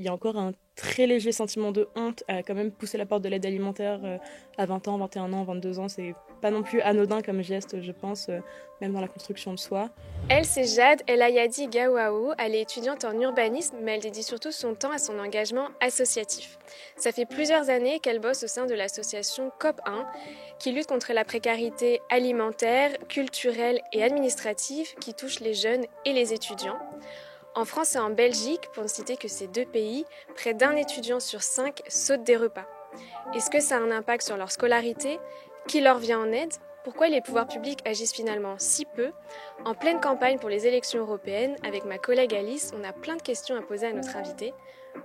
il y a encore un très léger sentiment de honte à quand même pousser la porte de l'aide alimentaire à 20 ans, 21 ans, 22 ans. C'est pas non plus anodin comme geste, je pense, même dans la construction de soi. Elle, c'est Jade El Ayadi Gawaou. Elle est étudiante en urbanisme, mais elle dédie surtout son temps à son engagement associatif. Ça fait plusieurs années qu'elle bosse au sein de l'association COP1, qui lutte contre la précarité alimentaire, culturelle et administrative qui touche les jeunes et les étudiants. En France et en Belgique, pour ne citer que ces deux pays, près d'un étudiant sur 5 saute des repas. Est-ce que ça a un impact sur leur scolarité? Qui leur vient en aide? Pourquoi les pouvoirs publics agissent finalement si peu? En pleine campagne pour les élections européennes, avec ma collègue Alice, on a plein de questions à poser à notre invité.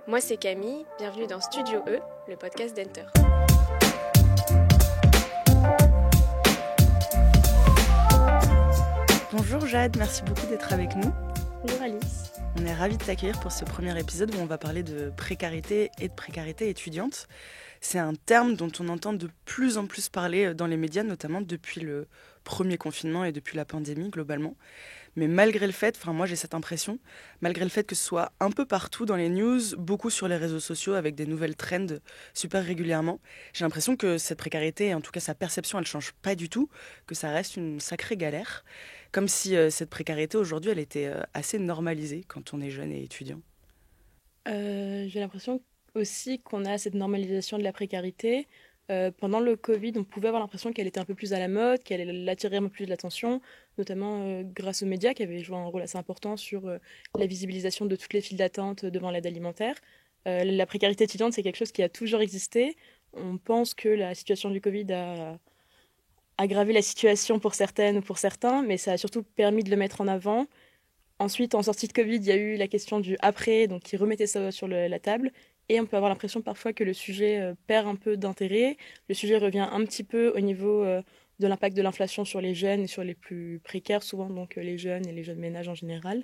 Moi, c'est Camille, bienvenue dans Studio E, le podcast d'Enter. Bonjour Jade, merci beaucoup d'être avec nous. Bonjour Alice. On est ravis de t'accueillir pour ce premier épisode où on va parler de précarité et de précarité étudiante. C'est un terme dont on entend de plus en plus parler dans les médias, notamment depuis le premier confinement et depuis la pandémie globalement. Mais malgré le fait, moi j'ai cette impression, malgré le fait que ce soit un peu partout dans les news, beaucoup sur les réseaux sociaux avec des nouvelles trends super régulièrement, j'ai l'impression que cette précarité, en tout cas sa perception, elle ne change pas du tout, que ça reste une sacrée galère. Comme si cette précarité aujourd'hui, elle était assez normalisée quand on est jeune et étudiant. J'ai l'impression aussi qu'on a cette normalisation de la précarité. Pendant le Covid, on pouvait avoir l'impression qu'elle était un peu plus à la mode, qu'elle attirait un peu plus de l'attention, notamment grâce aux médias qui avaient joué un rôle assez important sur la visibilisation de toutes les files d'attente devant l'aide alimentaire. La précarité étudiante, c'est quelque chose qui a toujours existé. On pense que la situation du Covid a aggravé la situation pour certaines ou pour certains, mais ça a surtout permis de le mettre en avant. Ensuite, en sortie de Covid, il y a eu la question du après, donc qui remettait ça sur la table. Et on peut avoir l'impression parfois que le sujet perd un peu d'intérêt. Le sujet revient un petit peu au niveau de l'impact de l'inflation sur les jeunes et sur les plus précaires, souvent donc les jeunes et les jeunes ménages en général.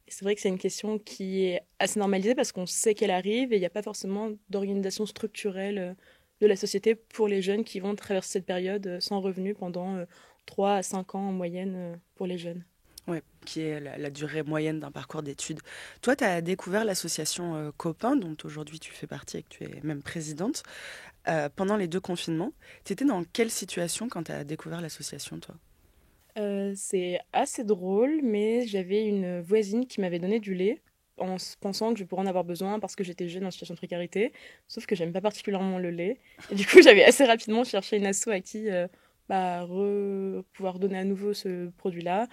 Et c'est vrai que c'est une question qui est assez normalisée parce qu'on sait qu'elle arrive et il n'y a pas forcément d'organisation structurelle de la société pour les jeunes qui vont traverser cette période sans revenu pendant 3 à 5 ans en moyenne pour les jeunes. Ouais, qui est la durée moyenne d'un parcours d'études. Toi, tu as découvert l'association Copain, dont aujourd'hui tu fais partie et que tu es même présidente, pendant les 2 confinements. Tu étais dans quelle situation quand tu as découvert l'association, toi ? C'est assez drôle, mais j'avais une voisine qui m'avait donné du lait en pensant que je pourrais en avoir besoin parce que j'étais jeune en situation de précarité. Sauf que j'aime pas particulièrement le lait. Et du coup, j'avais assez rapidement cherché une asso à qui pouvoir donner à nouveau ce produit-là.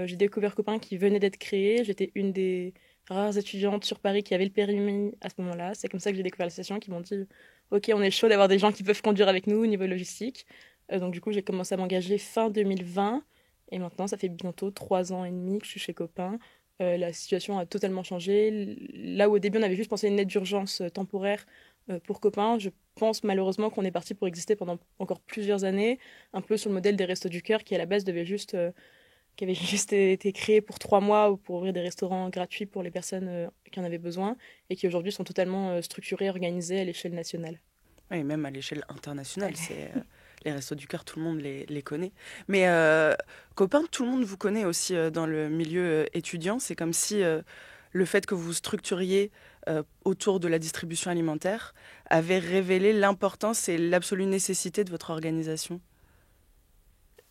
J'ai découvert Copain qui venait d'être créé. J'étais une des rares étudiantes sur Paris qui avait le permis à ce moment-là. C'est comme ça que j'ai découvert l'association, qui m'ont dit ok, on est chaud d'avoir des gens qui peuvent conduire avec nous au niveau logistique. Donc du coup, j'ai commencé à m'engager fin 2020. Et maintenant, ça fait bientôt 3 ans et demi que je suis chez Copain. La situation a totalement changé. Là où au début, on avait juste pensé à une aide d'urgence temporaire pour Copain, je pense malheureusement qu'on est parti pour exister pendant encore plusieurs années, un peu sur le modèle des Restos du Cœur qui à la base qui avait juste été créé pour 3 mois ou pour ouvrir des restaurants gratuits pour les personnes qui en avaient besoin et qui aujourd'hui sont totalement structurés, organisés à l'échelle nationale. Oui, même à l'échelle internationale, c'est les Restos du Cœur, tout le monde les connaît. Mais Copain, tout le monde vous connaît aussi dans le milieu étudiant. C'est comme si le fait que vous structuriez autour de la distribution alimentaire avait révélé l'importance et l'absolue nécessité de votre organisation.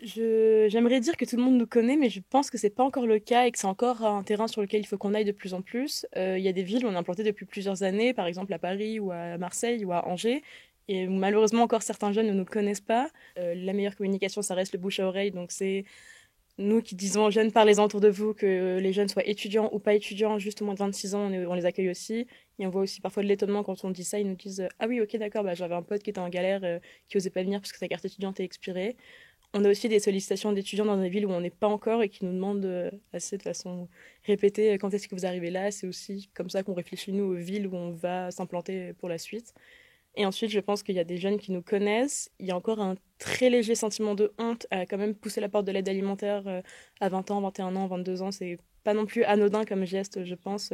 J'aimerais dire que tout le monde nous connaît, mais je pense que c'est pas encore le cas et que c'est encore un terrain sur lequel il faut qu'on aille de plus en plus. Il y a des villes où on est implanté depuis plusieurs années, par exemple à Paris ou à Marseille ou à Angers, et où malheureusement encore certains jeunes ne nous connaissent pas. La meilleure communication, ça reste le bouche à oreille, donc c'est nous qui disons aux jeunes, parlez-en autour de vous, que les jeunes soient étudiants ou pas étudiants, juste au moins de 26 ans, on les accueille aussi. Et on voit aussi parfois de l'étonnement quand on dit ça, ils nous disent ah oui, ok, d'accord, j'avais un pote qui était en galère, qui osait pas venir parce que sa carte étudiante est expirée. On a aussi des sollicitations d'étudiants dans des villes où on n'est pas encore et qui nous demandent assez de façon répétée quand est-ce que vous arrivez là. C'est aussi comme ça qu'on réfléchit, nous, aux villes où on va s'implanter pour la suite. Et ensuite, je pense qu'il y a des jeunes qui nous connaissent. Il y a encore un très léger sentiment de honte à quand même pousser la porte de l'aide alimentaire à 20 ans, 21 ans, 22 ans. C'est pas non plus anodin comme geste, je pense,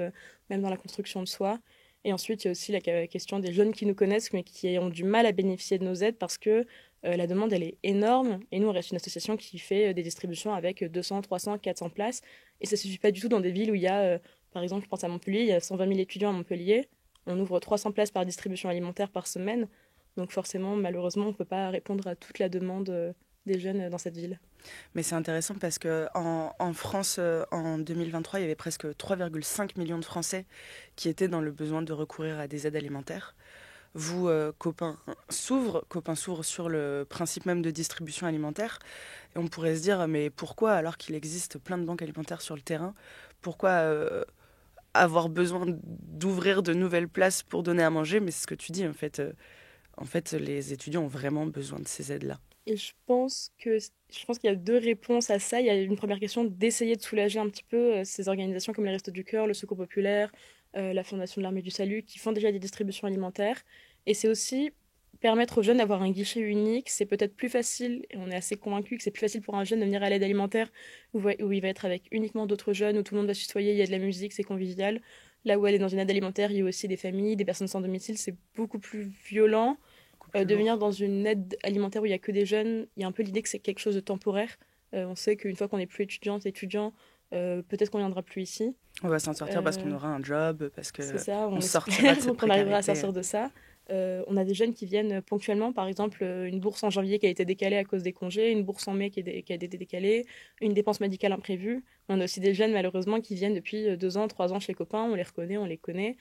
même dans la construction de soi. Et ensuite, il y a aussi la question des jeunes qui nous connaissent, mais qui ont du mal à bénéficier de nos aides parce que la demande, elle est énorme. Et nous, on reste une association qui fait des distributions avec 200, 300, 400 places. Et ça ne suffit pas du tout dans des villes où il y a, par exemple, je pense à Montpellier, il y a 120 000 étudiants à Montpellier. on ouvre 300 places par distribution alimentaire par semaine. Donc forcément, malheureusement, on ne peut pas répondre à toute la demande des jeunes dans cette ville. Mais c'est intéressant parce qu'en France, en 2023, il y avait presque 3,5 millions de Français qui étaient dans le besoin de recourir à des aides alimentaires. Vous, Copain s'ouvre sur le principe même de distribution alimentaire. Et on pourrait se dire, mais pourquoi, alors qu'il existe plein de banques alimentaires sur le terrain, pourquoi avoir besoin d'ouvrir de nouvelles places pour donner à manger? Mais c'est ce que tu dis, en fait, les étudiants ont vraiment besoin de ces aides-là. Et je pense qu'il y a deux réponses à ça. Il y a une première question d'essayer de soulager un petit peu ces organisations comme les Restos du Cœur, le Secours Populaire, la Fondation de l'Armée du Salut, qui font déjà des distributions alimentaires. Et c'est aussi permettre aux jeunes d'avoir un guichet unique. C'est peut-être plus facile, et on est assez convaincu que c'est plus facile pour un jeune de venir à l'aide alimentaire où il va être avec uniquement d'autres jeunes, où tout le monde va se tutoyer, il y a de la musique, c'est convivial. Là où aller dans une aide alimentaire, il y a aussi des familles, des personnes sans domicile, c'est beaucoup plus violent. Beaucoup plus De lourd. venir dans une aide alimentaire où il n'y a que des jeunes, il y a un peu l'idée que c'est quelque chose de temporaire. On sait qu'une fois qu'on n'est plus étudiant, peut-être qu'on ne viendra plus ici. On va s'en sortir parce qu'on Euh, aura un job, parce c'est que ça, on on sortira de espère cette qu'on arrivera à précarité. sortir de ça. On a des jeunes qui viennent ponctuellement, par exemple une bourse en janvier qui a été décalée à cause des congés, une bourse en mai qui a été décalée, une dépense médicale imprévue. On a aussi des jeunes malheureusement qui viennent depuis 2 ans, 3 ans chez copains, on les reconnaît, on les connaît.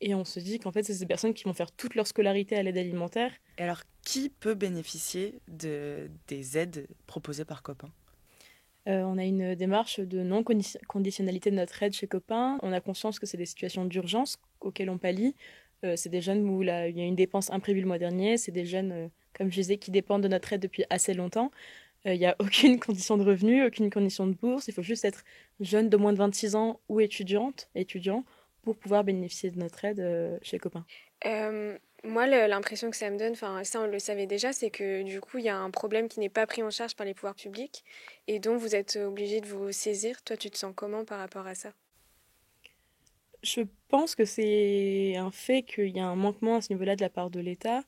Et on se dit qu'en fait, c'est ces personnes qui vont faire toute leur scolarité à l'aide alimentaire. Et alors, qui peut bénéficier des aides proposées par Copain? On a une démarche de non-conditionnalité de notre aide chez Copain. On a conscience que c'est des situations d'urgence auxquelles on pallie. C'est des jeunes où il y a une dépense imprévue le mois dernier. C'est des jeunes, comme je disais, qui dépendent de notre aide depuis assez longtemps. Il n'y a aucune condition de revenu, aucune condition de bourse. Il faut juste être jeune de moins de 26 ans ou étudiant, pour pouvoir bénéficier de notre aide chez Copain. Moi, l'impression que ça me donne, enfin ça on le savait déjà, c'est que du coup il y a un problème qui n'est pas pris en charge par les pouvoirs publics et dont vous êtes obligé de vous saisir. Toi, tu te sens comment par rapport à ça? Je pense que c'est un fait qu'il y a un manquement à ce niveau-là de la part de l'État.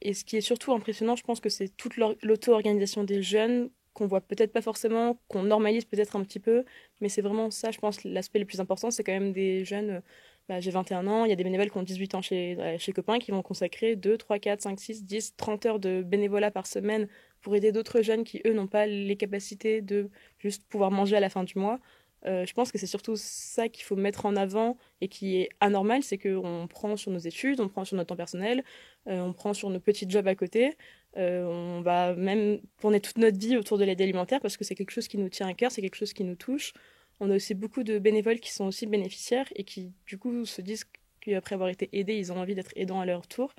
Et ce qui est surtout impressionnant, je pense que c'est toute l'auto-organisation des jeunes qu'on voit peut-être pas forcément, qu'on normalise peut-être un petit peu, mais c'est vraiment ça, je pense, l'aspect le plus important, c'est quand même des jeunes, j'ai 21 ans, il y a des bénévoles qui ont 18 ans chez Copain qui vont consacrer 2, 3, 4, 5, 6, 10, 30 heures de bénévolat par semaine pour aider d'autres jeunes qui, eux, n'ont pas les capacités de juste pouvoir manger à la fin du mois. Je pense que c'est surtout ça qu'il faut mettre en avant et qui est anormal, c'est qu'on prend sur nos études, on prend sur notre temps personnel, on prend sur nos petits jobs à côté, on va même tourner toute notre vie autour de l'aide alimentaire parce que c'est quelque chose qui nous tient à cœur, c'est quelque chose qui nous touche. On a aussi beaucoup de bénévoles qui sont aussi bénéficiaires et qui du coup se disent qu'après avoir été aidés, ils ont envie d'être aidants à leur tour.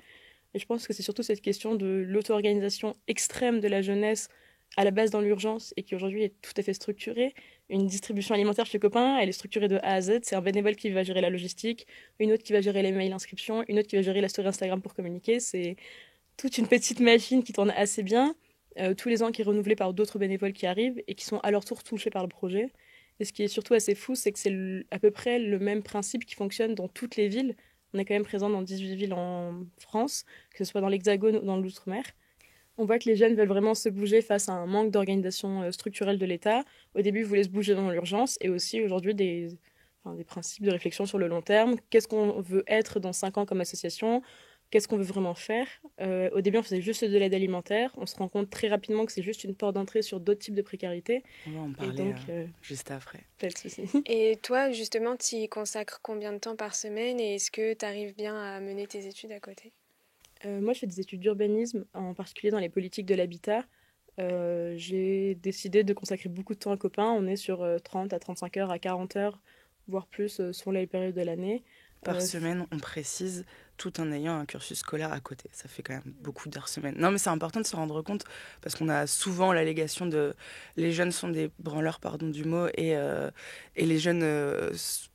Et je pense que c'est surtout cette question de l'auto-organisation extrême de la jeunesse à la base dans l'urgence et qui aujourd'hui est tout à fait structurée. Une distribution alimentaire chez Copain, elle est structurée de A à Z. C'est un bénévole qui va gérer la logistique, une autre qui va gérer les mails inscriptions, une autre qui va gérer la story Instagram pour communiquer. C'est toute une petite machine qui tourne assez bien, tous les ans qui est renouvelée par d'autres bénévoles qui arrivent et qui sont à leur tour touchés par le projet. Et ce qui est surtout assez fou, c'est que c'est à peu près le même principe qui fonctionne dans toutes les villes. On est quand même présent dans 18 villes en France, que ce soit dans l'Hexagone ou dans l'Outre-mer. On voit que les jeunes veulent vraiment se bouger face à un manque d'organisation structurelle de l'État. Au début, ils voulaient se bouger dans l'urgence et aussi aujourd'hui des principes de réflexion sur le long terme. Qu'est-ce qu'on veut être dans 5 ans comme association? Qu'est-ce qu'on veut vraiment faire? Au début, on faisait juste de l'aide alimentaire. On se rend compte très rapidement que c'est juste une porte d'entrée sur d'autres types de précarité. On va en Et parler donc, juste après. pas de souci. Et toi, justement, tu y consacres combien de temps par semaine et est-ce que tu arrives bien à mener tes études à côté? Moi, je fais des études d'urbanisme, en particulier dans les politiques de l'habitat. J'ai décidé de consacrer beaucoup de temps à Copain. On est sur 30 à 35 heures à 40 heures, voire plus, selon les périodes de l'année. Par Euh, semaine, on précise, tout en ayant un cursus scolaire à côté. Ça fait quand même beaucoup d'heures semaine. Non, mais c'est important de se rendre compte, parce qu'on a souvent l'allégation de les jeunes sont des branleurs, pardon du mot, et les jeunes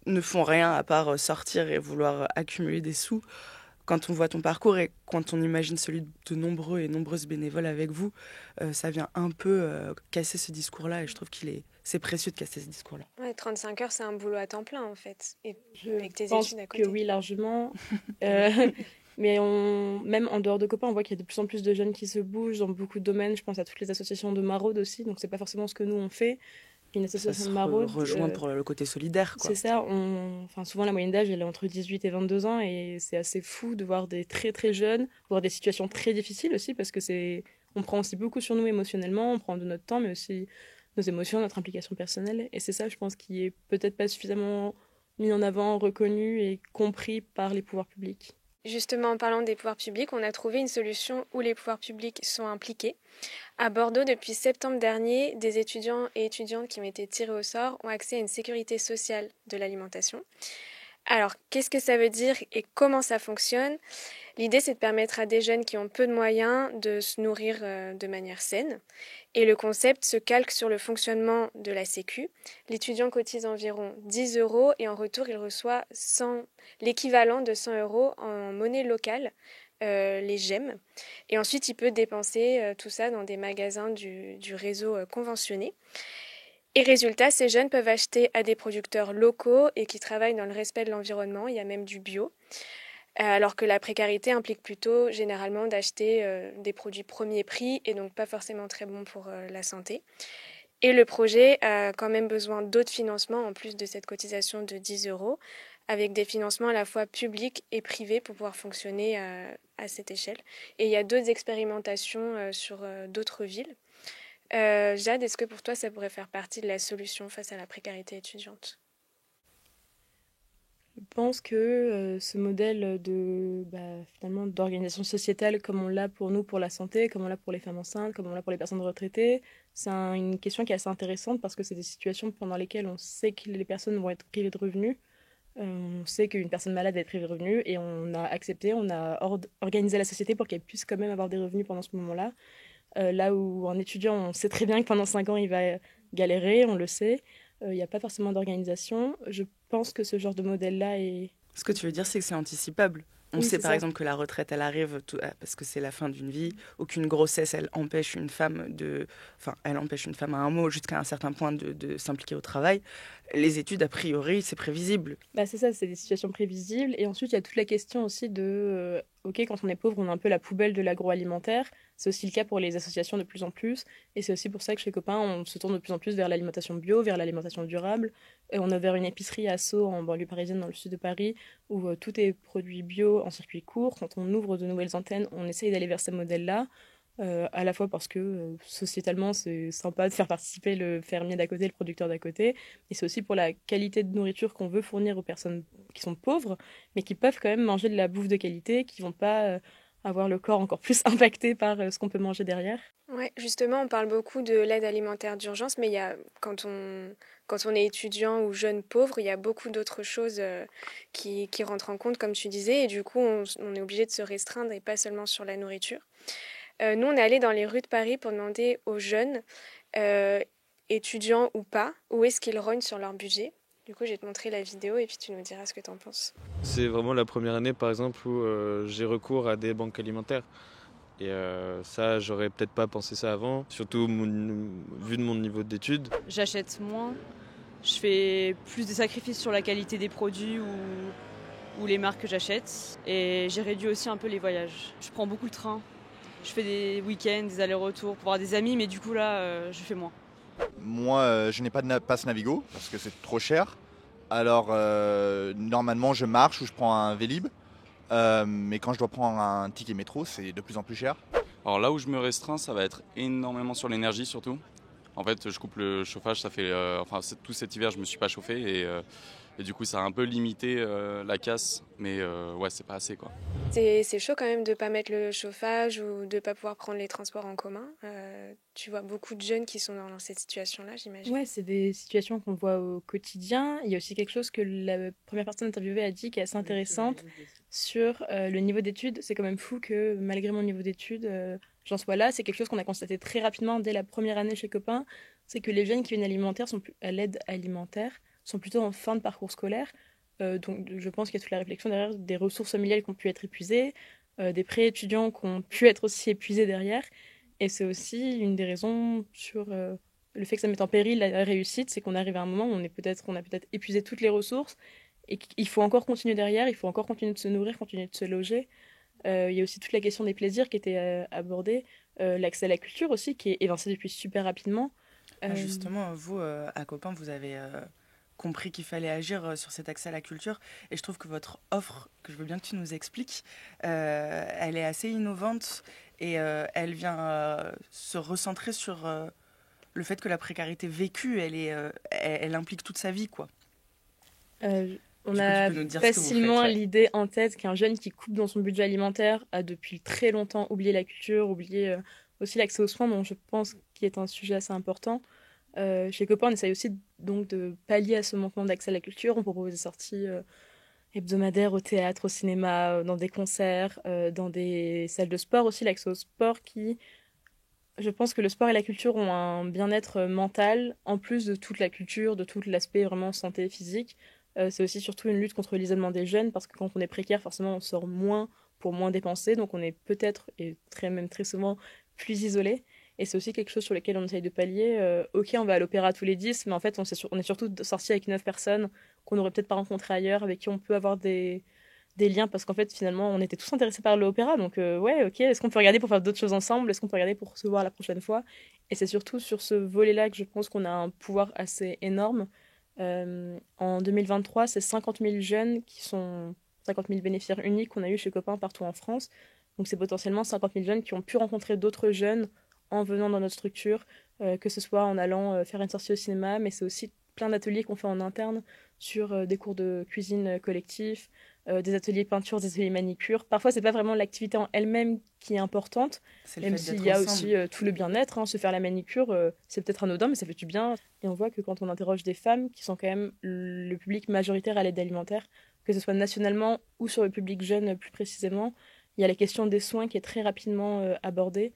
ne font rien à part sortir et vouloir accumuler des sous. Quand on voit ton parcours et quand on imagine celui de nombreux et nombreuses bénévoles avec vous, ça vient un peu casser ce discours-là, et je trouve c'est précieux de casser ce discours-là. Ouais, 35 heures, c'est un boulot à temps plein en fait. Et je avec tes pense études à que côté. oui, largement. Euh, mais même en dehors de Copain, on voit qu'il y a de plus en plus de jeunes qui se bougent dans beaucoup de domaines. Je pense à toutes les associations de maraude aussi, donc c'est pas forcément ce que nous on fait. une Ça association se de maraude. rejoint pour le côté solidaire, quoi. C'est ça, enfin, souvent la moyenne d'âge elle est entre 18 et 22 ans et c'est assez fou de voir des très très jeunes, voir des situations très difficiles aussi parce que on prend aussi beaucoup sur nous émotionnellement, on prend de notre temps mais aussi nos émotions, notre implication personnelle et c'est ça je pense qui est peut-être pas suffisamment mis en avant, reconnu et compris par les pouvoirs publics. Justement, en parlant des pouvoirs publics, on a trouvé une solution où les pouvoirs publics sont impliqués. À Bordeaux, depuis septembre dernier, des étudiants et étudiantes qui ont été tirés au sort ont accès à une sécurité sociale de l'alimentation. Alors, qu'est-ce que ça veut dire et comment ça fonctionne ? L'idée, c'est de permettre à des jeunes qui ont peu de moyens de se nourrir de manière saine. Et le concept se calque sur le fonctionnement de la Sécu. L'étudiant cotise environ 10 € et en retour, il reçoit l'équivalent de 100 € en monnaie locale, les gemmes. Et ensuite, il peut dépenser tout ça dans des magasins du réseau conventionné. Et résultat, ces jeunes peuvent acheter à des producteurs locaux et qui travaillent dans le respect de l'environnement. Il y a même du bio. Alors que la précarité implique plutôt généralement d'acheter des produits premier prix et donc pas forcément très bons pour la santé. Et le projet a quand même besoin d'autres financements en plus de cette cotisation de 10 €, avec des financements à la fois publics et privés pour pouvoir fonctionner à cette échelle. Et il y a d'autres expérimentations sur d'autres villes. Jade, est-ce que pour toi ça pourrait faire partie de la solution face à la précarité étudiante ? Je pense que ce modèle finalement d'organisation sociétale comme on l'a pour nous pour la santé, comme on l'a pour les femmes enceintes, comme on l'a pour les personnes retraitées, c'est une question qui est assez intéressante parce que c'est des situations pendant lesquelles on sait que les personnes vont être privées de revenus. On sait qu'une personne malade va être privée de revenus et on a accepté, on a organisé la société pour qu'elle puisse quand même avoir des revenus pendant ce moment-là. Là où un étudiant, on sait très bien que pendant 5 ans, il va galérer, on le sait. Il n'y a pas forcément d'organisation. Je pense que ce genre de modèle-là est... Ce que tu veux dire, c'est que c'est anticipable. On Oui, sait c'est par ça. exemple que la retraite, elle arrive parce que c'est la fin d'une vie, ou qu'une grossesse, elle empêche une femme elle empêche une femme à un mot jusqu'à un certain point de s'impliquer au travail. Les études, a priori, c'est prévisible. Bah, c'est ça, c'est des situations prévisibles. Et ensuite, il y a toute la question aussi OK, quand on est pauvre, on est un peu la poubelle de l'agroalimentaire. C'est aussi le cas pour les associations de plus en plus. Et c'est aussi pour ça que chez Copain, on se tourne de plus en plus vers l'alimentation bio, vers l'alimentation durable. Et on a ouvert une épicerie à Sceaux, en banlieue parisienne, dans le sud de Paris, où tout est produit bio en circuit court. Quand on ouvre de nouvelles antennes, on essaye d'aller vers ces modèles-là. À la fois parce que sociétalement c'est sympa de faire participer le fermier d'à côté, le producteur d'à côté, et c'est aussi pour la qualité de nourriture qu'on veut fournir aux personnes qui sont pauvres, mais qui peuvent quand même manger de la bouffe de qualité, qui vont pas avoir le corps encore plus impacté par ce qu'on peut manger derrière. Ouais, justement, on parle beaucoup de l'aide alimentaire d'urgence, mais quand on est étudiant ou jeune pauvre, il y a beaucoup d'autres choses qui rentrent en compte, comme tu disais, et du coup, on est obligé de se restreindre et pas seulement sur la nourriture. Nous, on est allé dans les rues de Paris pour demander aux jeunes, étudiants ou pas, où est-ce qu'ils rognent sur leur budget. Du coup, je vais te montrer la vidéo et puis tu nous diras ce que tu en penses. C'est vraiment la première année, par exemple, où j'ai recours à des banques alimentaires. Et ça, j'aurais peut-être pas pensé ça avant, surtout vu de mon niveau d'études. J'achète moins, je fais plus de sacrifices sur la qualité des produits ou les marques que j'achète. Et j'ai réduit aussi un peu les voyages. Je prends beaucoup le train. Je fais des week-ends, des allers-retours pour voir des amis, mais du coup là, je fais moins. Moi, je n'ai pas de passe Navigo parce que c'est trop cher. Alors, normalement, je marche ou je prends un Vélib. Mais quand je dois prendre un ticket métro, c'est de plus en plus cher. Alors là où je me restreins, ça va être énormément sur l'énergie surtout. En fait, je coupe le chauffage, ça fait, tout cet hiver, je me suis pas chauffé et du coup, ça a un peu limité la casse, mais ouais, c'est pas assez quoi. C'est chaud quand même de ne pas mettre le chauffage ou de ne pas pouvoir prendre les transports en commun. Tu vois beaucoup de jeunes qui sont dans cette situation-là, j'imagine. Ouais, c'est des situations qu'on voit au quotidien. Il y a aussi quelque chose que la première personne interviewée a dit qui est assez intéressante sur le niveau d'études. C'est quand même fou que malgré mon niveau d'études, j'en sois là. C'est quelque chose qu'on a constaté très rapidement dès la première année chez Copain. C'est que les jeunes qui viennent à l'aide alimentaire sont plutôt en fin de parcours scolaire. Donc je pense qu'il y a toute la réflexion derrière des ressources familiales qui ont pu être épuisées, des pré-étudiants qui ont pu être aussi épuisés derrière. Et c'est aussi une des raisons sur le fait que ça mette en péril la réussite, c'est qu'on arrive à un moment où on a peut-être épuisé toutes les ressources et qu'il faut encore continuer derrière, il faut encore continuer de se nourrir, continuer de se loger. Il y a aussi toute la question des plaisirs qui était abordée, l'accès à la culture aussi, qui est évincé depuis super rapidement. Justement, vous, à Copain, vous avez compris qu'il fallait agir sur cet accès à la culture. Et je trouve que votre offre, que je veux bien que tu nous expliques, elle est assez innovante et elle vient se recentrer sur le fait que la précarité vécue, elle implique toute sa vie, quoi. On Du coup, tu a peux nous dire ce que vous facilement faites, ouais. l'idée en tête qu'un jeune qui coupe dans son budget alimentaire a depuis très longtemps oublié la culture, oublié aussi l'accès aux soins, dont je pense qu'il est un sujet assez important. Chez Copain, on essaye aussi donc de pallier à ce manquement d'accès à la culture. On propose des sorties hebdomadaires au théâtre, au cinéma, dans des concerts, dans des salles de sport aussi, l'accès au sport qui... Je pense que le sport et la culture ont un bien-être mental, en plus de toute la culture, de tout l'aspect vraiment santé physique. C'est aussi surtout une lutte contre l'isolement des jeunes, parce que quand on est précaire, forcément, on sort moins pour moins dépenser, donc on est peut-être, et même très souvent, plus isolé. Et c'est aussi quelque chose sur lequel on essaye de pallier. Ok, on va à l'opéra tous les 10, mais en fait, on est surtout sorti avec 9 personnes qu'on n'aurait peut-être pas rencontrées ailleurs, avec qui on peut avoir des liens, parce qu'en fait, finalement, on était tous intéressés par l'opéra. Donc, ouais, ok, est-ce qu'on peut regarder pour faire d'autres choses ensemble? Est-ce qu'on peut regarder pour se voir la prochaine fois? Et c'est surtout sur ce volet-là que je pense qu'on a un pouvoir assez énorme. En 2023, c'est 50 000 jeunes qui sont 50 000 bénéficiaires uniques qu'on a eu chez Copain partout en France. Donc, c'est potentiellement 50 000 jeunes qui ont pu rencontrer d'autres jeunes en venant dans notre structure, que ce soit en allant faire une sortie au cinéma, mais c'est aussi plein d'ateliers qu'on fait en interne sur des cours de cuisine collectif, des ateliers peinture, des ateliers manicure. Parfois, c'est pas vraiment l'activité en elle-même qui est importante, C'est le même fait s'il d'être y a ensemble. aussi tout le bien-être. Se faire la manicure, c'est peut-être anodin, mais ça fait du bien. Et on voit que quand on interroge des femmes, qui sont quand même le public majoritaire à l'aide alimentaire, que ce soit nationalement ou sur le public jeune plus précisément, il y a la question des soins qui est très rapidement abordée.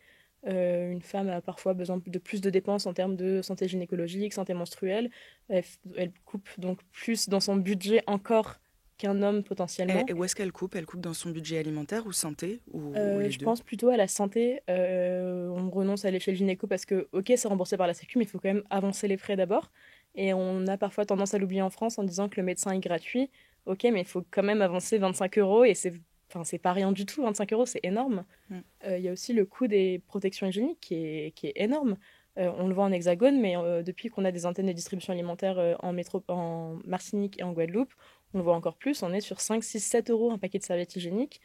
Une femme a parfois besoin de plus de dépenses en termes de santé gynécologique, santé menstruelle. Elle coupe donc plus dans son budget encore qu'un homme potentiellement. Et où est-ce qu'elle coupe? Elle coupe dans son budget alimentaire ou santé ou les Je deux? pense plutôt à la santé. On renonce à aller chez le gynéco parce que, ok, c'est remboursé par la Sécu, mais il faut quand même avancer les frais d'abord. Et on a parfois tendance à l'oublier en France en disant que le médecin est gratuit. Ok, mais il faut quand même avancer 25 euros et c'est pas rien du tout. 25 euros, c'est énorme. Mm. Il y a aussi le coût des protections hygiéniques qui est énorme. On le voit en Hexagone, mais depuis qu'on a des antennes de distribution alimentaire en Martinique et en Guadeloupe, on le voit encore plus. On est sur 5, 6, 7 euros un paquet de serviettes hygiéniques.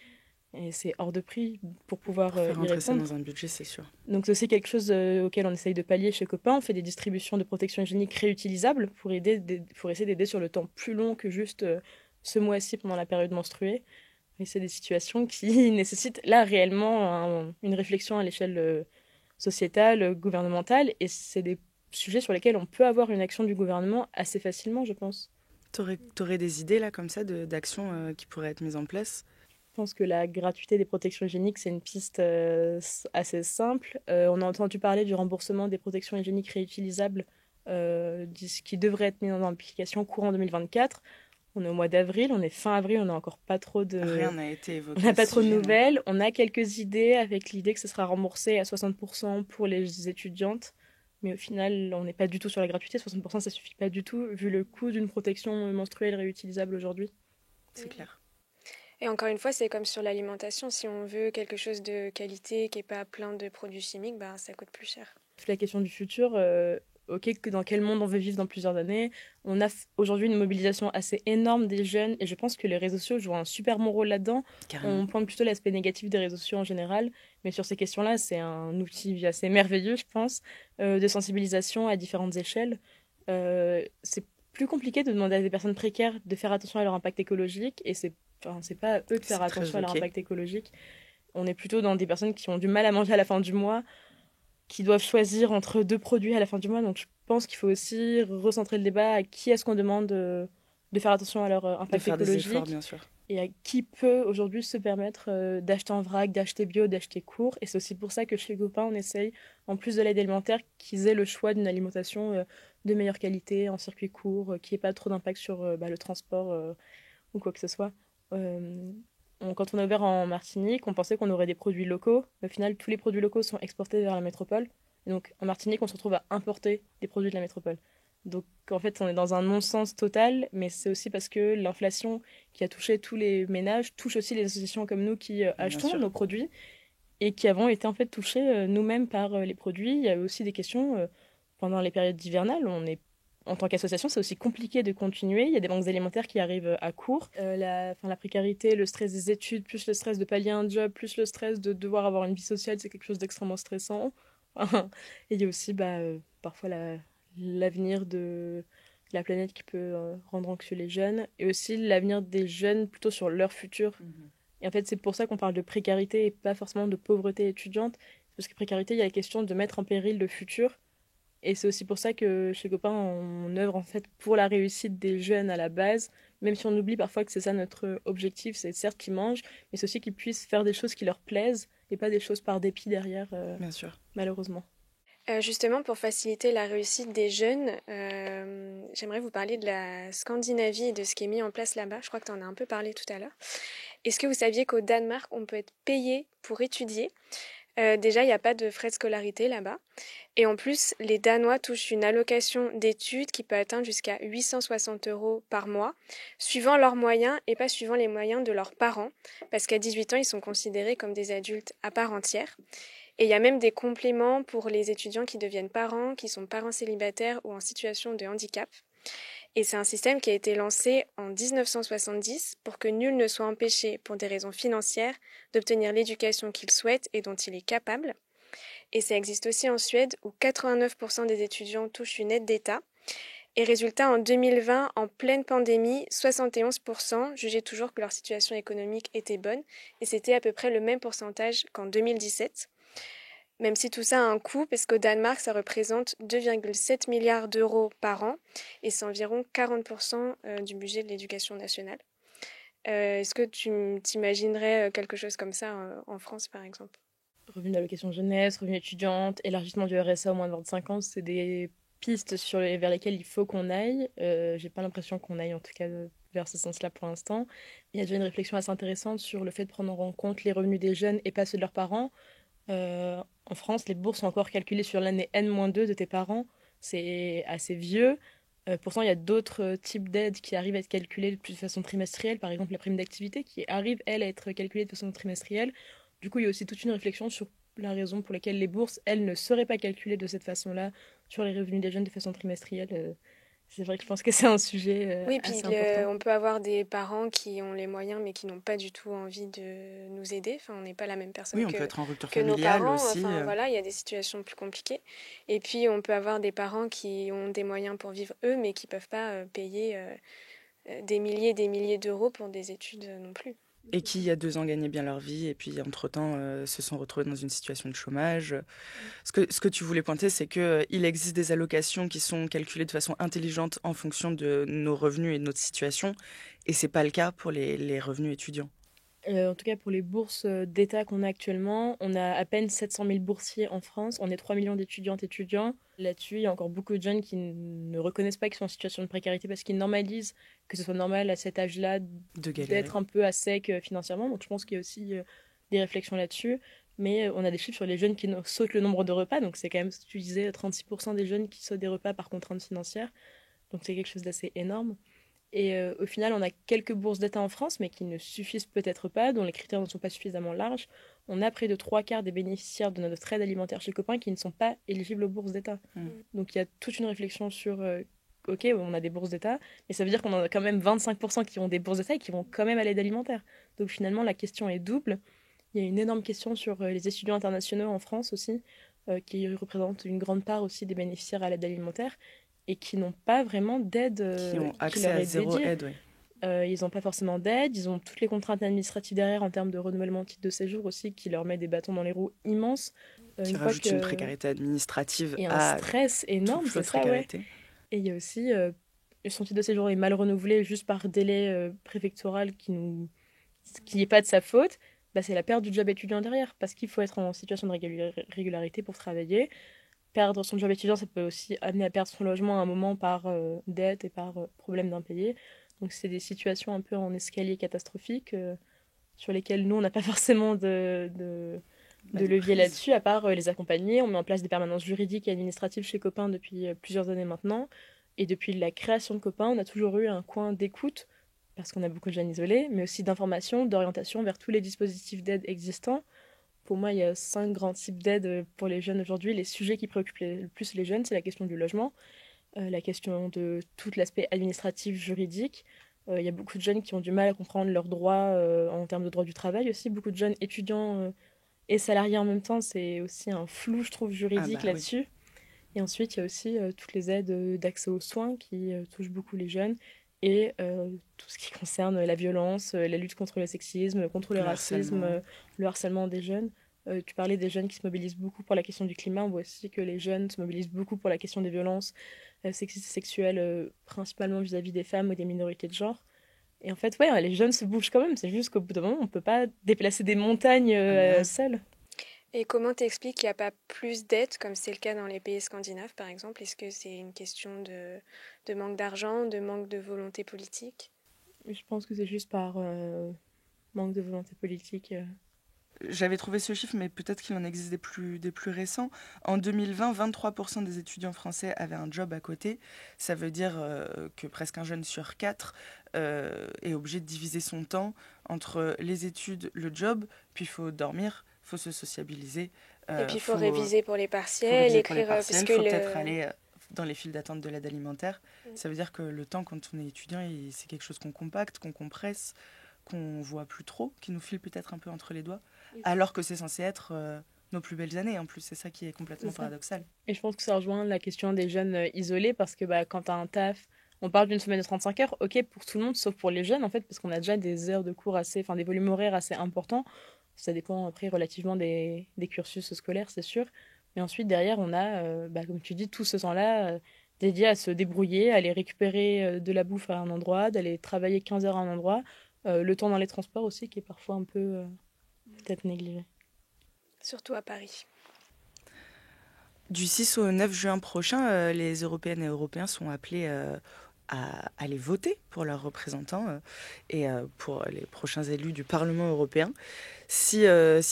Et c'est hors de prix pour pouvoir Pour faire y rentrer ça répondre. dans un budget, c'est sûr. Donc c'est aussi quelque chose auquel on essaye de pallier chez Copain. On fait des distributions de protection hygiénique réutilisables pour essayer d'aider sur le temps plus long que juste ce mois-ci pendant la période menstruée. Et c'est des situations qui nécessitent là réellement une réflexion à l'échelle sociétale, gouvernementale. Et c'est des sujets sur lesquels on peut avoir une action du gouvernement assez facilement, je pense. T'aurais des idées là comme ça d'actions qui pourraient être mises en place? Je pense que la gratuité des protections hygiéniques, c'est une piste assez simple. On a entendu parler du remboursement des protections hygiéniques réutilisables qui devrait être mis en application courant 2024. On est au mois d'avril, on est fin avril, on n'a encore pas trop de... Rien n'a été évoqué. On n'a à pas ce trop de sujet, non. nouvelles. On a quelques idées avec l'idée que ce sera remboursé à 60% pour les étudiantes. Mais au final, on n'est pas du tout sur la gratuité. 60%, ça suffit pas du tout, vu le coût d'une protection menstruelle réutilisable aujourd'hui. C'est clair. Et encore une fois, c'est comme sur l'alimentation. Si on veut quelque chose de qualité qui n'est pas plein de produits chimiques, bah, ça coûte plus cher. La question du futur, ok, dans quel monde on veut vivre dans plusieurs années. On a aujourd'hui une mobilisation assez énorme des jeunes et je pense que les réseaux sociaux jouent un super bon rôle là-dedans. Carrément. On pointe plutôt l'aspect négatif des réseaux sociaux en général, mais sur ces questions-là, c'est un outil assez merveilleux, je pense, de sensibilisation à différentes échelles. C'est plus compliqué de demander à des personnes précaires de faire attention à leur impact écologique et c'est pas à eux de faire C'est très attention à leur ok. impact écologique. On est plutôt dans des personnes qui ont du mal à manger à la fin du mois, qui doivent choisir entre deux produits à la fin du mois. Donc je pense qu'il faut aussi recentrer le débat à qui est-ce qu'on demande de faire attention à leur De impact faire des efforts, écologique bien sûr. et à qui peut aujourd'hui se permettre d'acheter en vrac, d'acheter bio, d'acheter court. Et c'est aussi pour ça que chez Gopin, on essaye, en plus de l'aide alimentaire, qu'ils aient le choix d'une alimentation de meilleure qualité, en circuit court, qui n'ait pas trop d'impact sur le transport ou quoi que ce soit. Quand on a ouvert en Martinique, on pensait qu'on aurait des produits locaux. Mais au final, tous les produits locaux sont exportés vers la métropole. Et donc, en Martinique, on se retrouve à importer des produits de la métropole. Donc, en fait, on est dans un non-sens total, mais c'est aussi parce que l'inflation qui a touché tous les ménages touche aussi les associations comme nous qui achetons sûr. nos produits et qui avons été en fait touchés nous-mêmes par les produits. Il y a aussi des questions pendant les périodes hivernales, en tant qu'association, c'est aussi compliqué de continuer. Il y a des manques alimentaires qui arrivent à court. La précarité, le stress des études, plus le stress de pallier un job, plus le stress de devoir avoir une vie sociale, c'est quelque chose d'extrêmement stressant. Et il y a aussi parfois l'avenir de la planète qui peut rendre anxieux les jeunes, et aussi l'avenir des jeunes plutôt sur leur futur. Et en fait, c'est pour ça qu'on parle de précarité et pas forcément de pauvreté étudiante. Parce que précarité, il y a la question de mettre en péril le futur. Et c'est aussi pour ça que chez Copain, on œuvre en fait pour la réussite des jeunes à la base, même si on oublie parfois que c'est ça notre objectif, c'est certes qu'ils mangent, mais c'est aussi qu'ils puissent faire des choses qui leur plaisent et pas des choses par dépit derrière, Bien sûr. malheureusement. Justement, pour faciliter la réussite des jeunes, j'aimerais vous parler de la Scandinavie et de ce qui est mis en place là-bas. Je crois que tu en as un peu parlé tout à l'heure. Est-ce que vous saviez qu'au Danemark, on peut être payé pour étudier ? Déjà, il n'y a pas de frais de scolarité là-bas. Et en plus, les Danois touchent une allocation d'études qui peut atteindre jusqu'à 860 € par mois, suivant leurs moyens et pas suivant les moyens de leurs parents, parce qu'à 18 ans, ils sont considérés comme des adultes à part entière. Et il y a même des compléments pour les étudiants qui deviennent parents, qui sont parents célibataires ou en situation de handicap. Et c'est un système qui a été lancé en 1970 pour que nul ne soit empêché, pour des raisons financières, d'obtenir l'éducation qu'il souhaite et dont il est capable. Et ça existe aussi en Suède, où 89% des étudiants touchent une aide d'État. Et résultat, en 2020, en pleine pandémie, 71% jugeaient toujours que leur situation économique était bonne. Et c'était à peu près le même pourcentage qu'en 2017. Même si tout ça a un coût, parce qu'au Danemark, ça représente 2,7 milliards d'euros par an, et c'est environ 40% du budget de l'éducation nationale. Est-ce que tu t'imaginerais quelque chose comme ça en France, par exemple ? Revenu d'allocation jeunesse, revenu étudiante, élargissement du RSA au moins de 25 ans, c'est des pistes vers lesquelles il faut qu'on aille. J'ai pas l'impression qu'on aille en tout cas vers ce sens-là pour l'instant. Il y a déjà une réflexion assez intéressante sur le fait de prendre en compte les revenus des jeunes et pas ceux de leurs parents. En France, les bourses sont encore calculées sur l'année N-2 de tes parents. C'est assez vieux. Pourtant, il y a d'autres types d'aides qui arrivent à être calculées de façon trimestrielle. Par exemple, la prime d'activité qui arrive, elle, à être calculée de façon trimestrielle. Du coup, il y a aussi toute une réflexion sur la raison pour laquelle les bourses, elles, ne seraient pas calculées de cette façon-là sur les revenus des jeunes de façon trimestrielle. C'est vrai que je pense que c'est un sujet oui, puis assez important. On peut avoir des parents qui ont les moyens mais qui n'ont pas du tout envie de nous aider. Enfin, on n'est pas la même personne Oui, on peut être en rupture que nos familiale parents. aussi. Enfin, voilà, il y a des situations plus compliquées. Et puis, on peut avoir des parents qui ont des moyens pour vivre eux, mais qui ne peuvent pas payer des milliers et des milliers d'euros pour des études non plus. Et qui, il y a 2 ans, gagnaient bien leur vie et puis, entre-temps, se sont retrouvés dans une situation de chômage. Ce que tu voulais pointer, c'est qu'il existe des allocations qui sont calculées de façon intelligente en fonction de nos revenus et de notre situation. Et ce n'est pas le cas pour les revenus étudiants. En tout cas, pour les bourses d'État qu'on a actuellement, on a à peine 700 000 boursiers en France. On est 3 millions d'étudiantes et étudiants. Là-dessus, il y a encore beaucoup de jeunes qui ne reconnaissent pas qu'ils sont en situation de précarité parce qu'ils normalisent que ce soit normal à cet âge-là d'être un peu à sec financièrement. Donc je pense qu'il y a aussi des réflexions là-dessus. Mais on a des chiffres sur les jeunes qui sautent le nombre de repas. Donc c'est quand même, tu disais, 36% des jeunes qui sautent des repas par contrainte financière. Donc c'est quelque chose d'assez énorme. Et au final, on a quelques bourses d'État en France, mais qui ne suffisent peut-être pas, dont les critères ne sont pas suffisamment larges. On a près de 3/4 des bénéficiaires de notre aide alimentaire chez Copain qui ne sont pas éligibles aux bourses d'État. Donc il y a toute une réflexion sur, ok, on a des bourses d'État, mais ça veut dire qu'on en a quand même 25% qui ont des bourses d'État et qui vont quand même à l'aide alimentaire. Donc finalement, la question est double. Il y a une énorme question sur les étudiants internationaux en France aussi, qui représentent une grande part aussi des bénéficiaires à l'aide alimentaire, et qui n'ont pas vraiment d'aide qui ont accès qui leur à est zéro dédiée. aide, oui. Ils n'ont pas forcément d'aide, ils ont toutes les contraintes administratives derrière en termes de renouvellement de titre de séjour aussi, qui leur met des bâtons dans les roues immenses. Qui rajoute une précarité administrative et un stress énorme, c'est ça, ouais. Et il y a aussi, son titre de séjour est mal renouvelé juste par délai préfectoral qui n'est pas de sa faute. Bah, c'est la perte du job étudiant derrière, parce qu'il faut être en situation de régularité pour travailler. Perdre son job étudiant, ça peut aussi amener à perdre son logement à un moment par dette et par problème d'impayé. Donc c'est des situations un peu en escalier catastrophiques sur lesquelles nous, on n'a pas forcément de levier là-dessus, à part les accompagner. On met en place des permanences juridiques et administratives chez Copain depuis plusieurs années maintenant. Et depuis la création de Copain, on a toujours eu un coin d'écoute, parce qu'on a beaucoup de jeunes isolés, mais aussi d'information, d'orientation vers tous les dispositifs d'aide existants, Pour moi, il y a 5 grands types d'aides pour les jeunes aujourd'hui. Les sujets qui préoccupent le plus les jeunes, c'est la question du logement, la question de tout l'aspect administratif, juridique. Il y a beaucoup de jeunes qui ont du mal à comprendre leurs droits en termes de droit du travail aussi. Beaucoup de jeunes étudiants et salariés en même temps, c'est aussi un flou, je trouve, juridique oui. là-dessus. Et ensuite, il y a aussi toutes les aides d'accès aux soins qui touchent beaucoup les jeunes et tout ce qui concerne la violence, la lutte contre le sexisme, contre le racisme, le harcèlement des jeunes. Tu parlais des jeunes qui se mobilisent beaucoup pour la question du climat. On voit aussi que les jeunes se mobilisent beaucoup pour la question des violences sexistes et sexuelles, principalement vis-à-vis des femmes ou des minorités de genre. Et en fait, ouais, les jeunes se bougent quand même. C'est juste qu'au bout d'un moment, on ne peut pas déplacer des montagnes seuls. Et comment t'expliques qu'il n'y a pas plus d'aides, comme c'est le cas dans les pays scandinaves, par exemple? Est-ce que c'est une question de manque d'argent, de manque de volonté politique? Je pense que c'est juste par manque de volonté politique. J'avais trouvé ce chiffre, mais peut-être qu'il en existe des plus récents. En 2020, 23% des étudiants français avaient un job à côté. Ça veut dire que presque un jeune sur 4 est obligé de diviser son temps entre les études, le job, puis il faut dormir, il faut se sociabiliser. Et puis il faut réviser pour les partiels, écrire... Il faut peut-être aller dans les files d'attente de l'aide alimentaire. Ça veut dire que le temps, quand on est étudiant, c'est quelque chose qu'on compacte, qu'on compresse, qu'on voit plus trop, qui nous file peut-être un peu entre les doigts, alors que c'est censé être nos plus belles années en plus. C'est ça qui est complètement paradoxal. Et je pense que ça rejoint la question des jeunes isolés, parce que quand tu as un taf, on parle d'une semaine de 35 heures, ok pour tout le monde, sauf pour les jeunes en fait, parce qu'on a déjà des heures de cours des volumes horaires assez importants. Ça dépend après relativement des cursus scolaires, c'est sûr. Mais ensuite, derrière, on a, comme tu dis, tout ce temps-là dédié à se débrouiller, à aller récupérer de la bouffe à un endroit, d'aller travailler 15 heures à un endroit. Le temps dans les transports aussi, qui est parfois un peu peut-être négligé. Surtout à Paris. Du 6 au 9 juin prochain, les Européennes et Européens sont appelés à aller voter pour leurs représentants et pour les prochains élus du Parlement européen. Si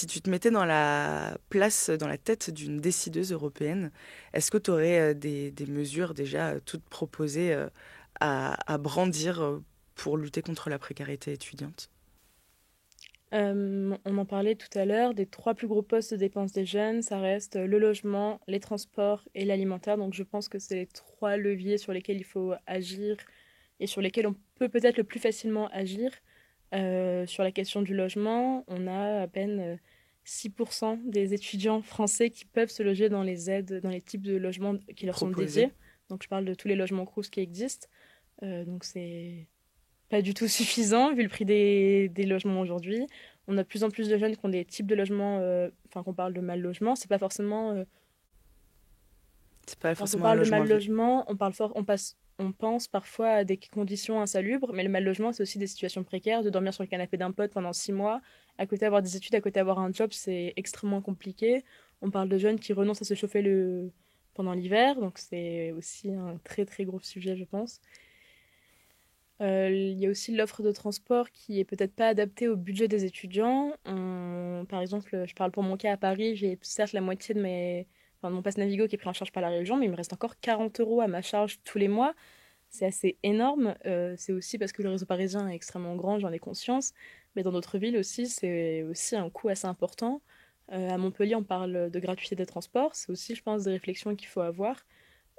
tu te mettais dans la tête d'une décideuse européenne, est-ce que tu aurais des mesures déjà toutes proposées à brandir pour lutter contre la précarité étudiante? On en parlait tout à l'heure, des 3 plus gros postes de dépenses des jeunes, ça reste le logement, les transports et l'alimentaire. Donc je pense que c'est les 3 leviers sur lesquels il faut agir et sur lesquels on peut peut-être le plus facilement agir. Sur la question du logement, on a à peine 6% des étudiants français qui peuvent se loger dans les aides, dans les types de logements qui leur sont dédiés. Donc je parle de tous les logements Crous qui existent. Donc c'est pas du tout suffisant vu le prix des logements aujourd'hui. On a de plus en plus de jeunes qui ont des types de logements, qu'on parle de mal logement, c'est pas forcément... Quand on parle de mal logement, on pense parfois à des conditions insalubres, mais le mal logement, c'est aussi des situations précaires, de dormir sur le canapé d'un pote pendant 6 mois, à côté avoir des études, à côté avoir un job, c'est extrêmement compliqué. On parle de jeunes qui renoncent à se chauffer pendant l'hiver, donc c'est aussi un très très gros sujet, je pense. Il y a aussi l'offre de transport qui est peut-être pas adaptée au budget des étudiants. Par exemple, je parle pour mon cas à Paris, j'ai certes la moitié de mon pass Navigo qui est pris en charge par la région, mais il me reste encore 40 € à ma charge tous les mois. C'est assez énorme. C'est aussi parce que le réseau parisien est extrêmement grand, j'en ai conscience. Mais dans d'autres villes aussi, c'est aussi un coût assez important. À Montpellier, on parle de gratuité des transports. C'est aussi, je pense, des réflexions qu'il faut avoir.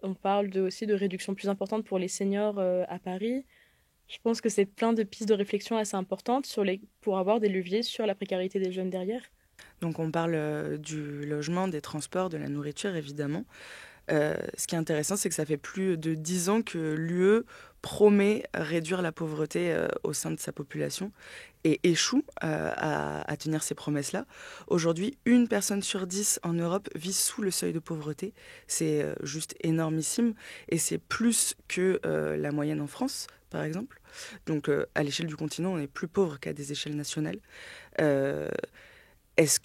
On parle aussi de réduction plus importante pour les seniors à Paris. Je pense que c'est plein de pistes de réflexion assez importantes pour avoir des leviers sur la précarité des jeunes derrière. Donc on parle du logement, des transports, de la nourriture évidemment. Ce qui est intéressant, c'est que ça fait plus de 10 ans que l'UE promet réduire la pauvreté au sein de sa population et échoue à tenir ces promesses-là. Aujourd'hui, 1 personne sur 10 en Europe vit sous le seuil de pauvreté. C'est juste énormissime et c'est plus que la moyenne en France, par exemple. Donc à l'échelle du continent, on est plus pauvre qu'à des échelles nationales. Est-ce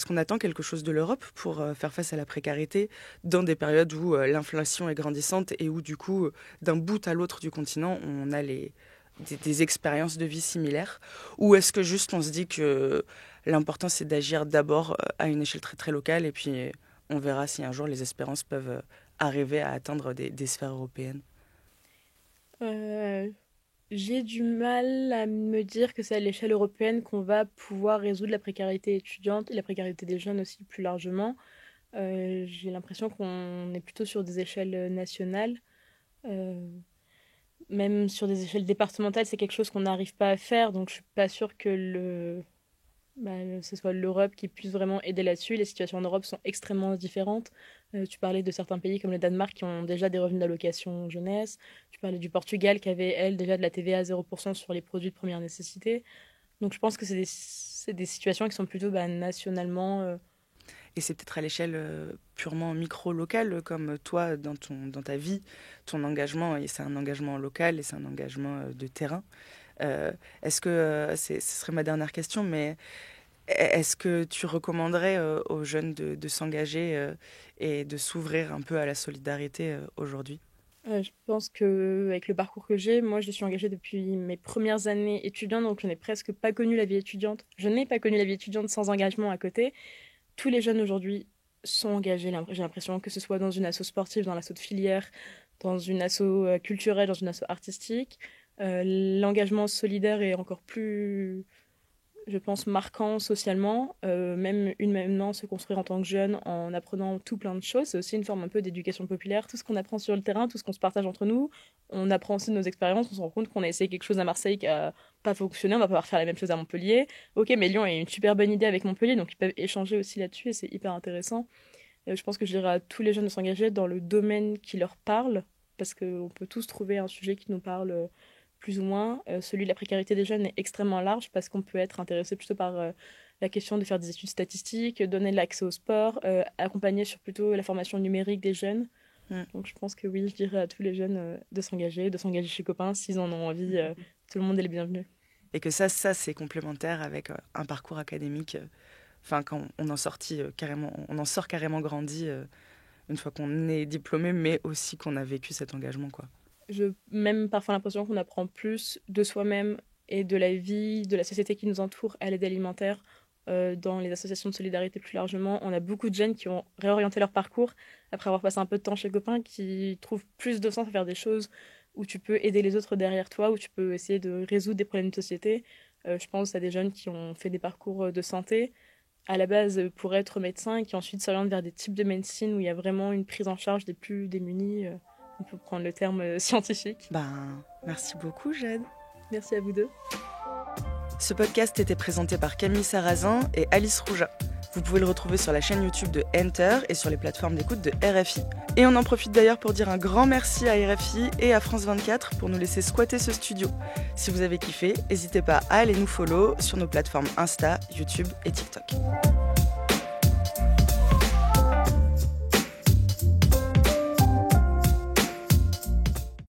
qu'on attend quelque chose de l'Europe pour faire face à la précarité dans des périodes où l'inflation est grandissante et où du coup, d'un bout à l'autre du continent, on a des expériences de vie similaires? Ou est-ce que juste on se dit que l'important c'est d'agir d'abord à une échelle très très locale et puis on verra si un jour les espérances peuvent arriver à atteindre des sphères européennes? J'ai du mal à me dire que c'est à l'échelle européenne qu'on va pouvoir résoudre la précarité étudiante et la précarité des jeunes aussi plus largement. J'ai l'impression qu'on est plutôt sur des échelles nationales. Euh, Même sur des échelles départementales, c'est quelque chose qu'on n'arrive pas à faire. Donc je suis pas sûre que ce soit l'Europe qui puisse vraiment aider là-dessus. Les situations en Europe sont extrêmement différentes. Tu parlais de certains pays comme le Danemark qui ont déjà des revenus d'allocation jeunesse. Tu parlais du Portugal qui avait, elle, déjà de la TVA à 0% sur les produits de première nécessité. Donc je pense que c'est des situations qui sont plutôt nationalement. Et c'est peut-être à l'échelle purement micro-locale, comme toi, dans ta vie, ton engagement, et c'est un engagement local et c'est un engagement de terrain. Est-ce que, ce serait ma dernière question, mais est-ce que tu recommanderais aux jeunes de s'engager et de s'ouvrir un peu à la solidarité aujourd'hui? Je pense qu'avec le parcours que j'ai, moi je suis engagée depuis mes premières années étudiantes, donc je n'ai presque pas connu la vie étudiante. Je n'ai pas connu la vie étudiante sans engagement à côté. Tous les jeunes aujourd'hui sont engagés, j'ai l'impression, que ce soit dans une asso sportive, dans l'asso de filière, dans une asso culturelle, dans une asso artistique. L'engagement solidaire est encore plus, je pense, marquant socialement. Même humainement, se construire en tant que jeune en apprenant tout plein de choses. C'est aussi une forme un peu d'éducation populaire. Tout ce qu'on apprend sur le terrain, tout ce qu'on se partage entre nous, on apprend aussi de nos expériences. On se rend compte qu'on a essayé quelque chose à Marseille qui a pas fonctionné. On va pouvoir faire la même chose à Montpellier. Ok, mais Lyon a une super bonne idée avec Montpellier, donc ils peuvent échanger aussi là-dessus et c'est hyper intéressant. Je pense que je dirais à tous les jeunes de s'engager dans le domaine qui leur parle, parce qu'on peut tous trouver un sujet qui nous parle plus ou moins. Celui de la précarité des jeunes est extrêmement large parce qu'on peut être intéressé plutôt par la question de faire des études statistiques, donner de l'accès au sport, accompagner sur plutôt la formation numérique des jeunes. Donc je pense que oui, je dirais à tous les jeunes de s'engager chez Copain s'ils en ont envie. Tout le monde est le bienvenu. Et que ça c'est complémentaire avec un parcours académique. Enfin, quand on en on en sort carrément grandi une fois qu'on est diplômé, mais aussi qu'on a vécu cet engagement, quoi. J'ai même parfois l'impression qu'on apprend plus de soi-même et de la vie, de la société qui nous entoure à l'aide alimentaire, dans les associations de solidarité plus largement. On a beaucoup de jeunes qui ont réorienté leur parcours après avoir passé un peu de temps chez Copain, qui trouvent plus de sens à faire des choses où tu peux aider les autres derrière toi, où tu peux essayer de résoudre des problèmes de société. Je pense à des jeunes qui ont fait des parcours de santé à la base pour être médecin et qui ensuite s'orientent vers des types de médecine où il y a vraiment une prise en charge des plus démunis. On peut prendre le terme scientifique. Merci beaucoup, Jade. Merci à vous deux. Ce podcast était présenté par Camille Sarrazin et Alice Rouja. Vous pouvez le retrouver sur la chaîne YouTube de Enter et sur les plateformes d'écoute de RFI. Et on en profite d'ailleurs pour dire un grand merci à RFI et à France 24 pour nous laisser squatter ce studio. Si vous avez kiffé, n'hésitez pas à aller nous follow sur nos plateformes Insta, YouTube et TikTok.